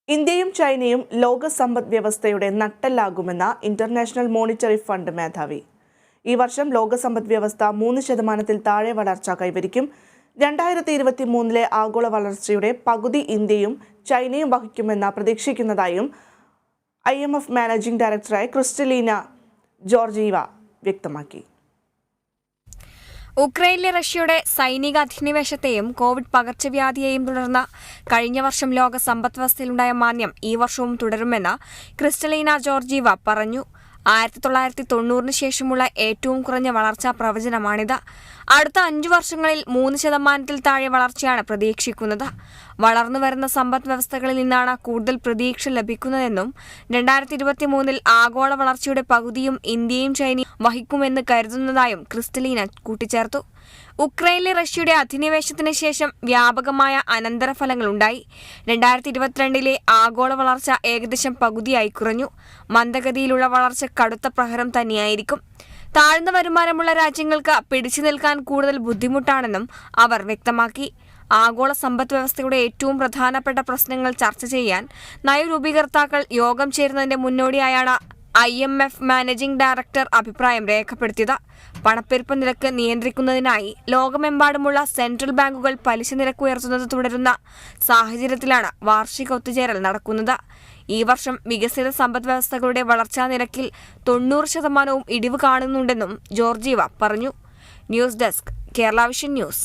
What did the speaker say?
ഇന്ത്യയും ചൈനയും ലോക സമ്പദ് വ്യവസ്ഥയുടെ നട്ടെല്ലാകുമെന്ന ഇന്റർനാഷണൽ മോണിറ്ററി ഫണ്ട് മേധാവി. ഈ വർഷം ലോക സമ്പദ് വ്യവസ്ഥ 3% താഴെ വളർച്ച കൈവരിക്കും. 2023 ആഗോള വളർച്ചയുടെ പകുതി ഇന്ത്യയും ചൈനയും വഹിക്കുമെന്ന് പ്രതീക്ഷിക്കുന്നതായും IMF മാനേജിംഗ് ഡയറക്ടറായ ക്രിസ്റ്റലീന ജോർജീവ വ്യക്തമാക്കി. ഉക്രൈനിലെ റഷ്യയുടെ സൈനിക അധിനിവേശത്തെയും കോവിഡ് പകർച്ചവ്യാധിയെയും തുടർന്ന് കഴിഞ്ഞ വർഷം ലോക സമ്പദ്വ്യവസ്ഥയിലുണ്ടായ മാന്ദ്യം ഈ വർഷവും തുടരുമെന്ന് ക്രിസ്റ്റലീന ജോർജീവ പറഞ്ഞു. 1990 ശേഷമുള്ള ഏറ്റവും കുറഞ്ഞ വളർച്ചാ പ്രവചനമാണിത്. അടുത്ത 5 വർഷങ്ങളിൽ 3% താഴെ വളർച്ചയാണ് പ്രതീക്ഷിക്കുന്നത്. വളർന്നുവരുന്ന സമ്പദ് വ്യവസ്ഥകളിൽ നിന്നാണ് കൂടുതൽ പ്രതീക്ഷ ലഭിക്കുന്നതെന്നും 2023 ആഗോള വളർച്ചയുടെ പകുതിയും ഇന്ത്യയും ചൈനയും വഹിക്കുമെന്ന് കരുതുന്നതായും ക്രിസ്റ്റലീന കൂട്ടിച്ചേർത്തു. ഉക്രൈനിലെ റഷ്യയുടെ അധിനിവേശത്തിന് ശേഷം വ്യാപകമായ അനന്തരഫലങ്ങളുണ്ടായി. 2022 ആഗോള വളർച്ച ഏകദേശം പകുതിയായി കുറഞ്ഞു. മന്ദഗതിയിലുള്ള വളർച്ച കടുത്ത പ്രഹരം തന്നെയായിരിക്കും. താഴ്ന്ന വരുമാനമുള്ള രാജ്യങ്ങൾക്ക് പിടിച്ചു നിൽക്കാൻ കൂടുതൽ ബുദ്ധിമുട്ടാണെന്നും അവർ വ്യക്തമാക്കി. ആഗോള സമ്പദ് വ്യവസ്ഥയുടെ ഏറ്റവും പ്രധാനപ്പെട്ട പ്രശ്നങ്ങൾ ചർച്ച ചെയ്യാൻ നയരൂപീകർത്താക്കൾ യോഗം ചേരുന്നതിന്റെ മുന്നോടിയായാണ് IMF മാനേജിംഗ് ഡയറക്ടർ അഭിപ്രായം രേഖപ്പെടുത്തിയത്. പണപ്പെരുപ്പ നിരക്ക് നിയന്ത്രിക്കുന്നതിനായി ലോകമെമ്പാടുമുള്ള സെൻട്രൽ ബാങ്കുകൾ പലിശ നിരക്ക് ഉയർത്തുന്നത് തുടരുന്ന സാഹചര്യത്തിലാണ് വാർഷിക ഒത്തുചേരൽ നടക്കുന്നത്. ഈ വർഷം വികസിത സമ്പദ് വ്യവസ്ഥകളുടെ വളർച്ചാ നിരക്കിൽ 90% ഇടിവ് കാണുന്നുണ്ടെന്നും ജോർജീവ പറഞ്ഞു. News desk, Kerala vision news.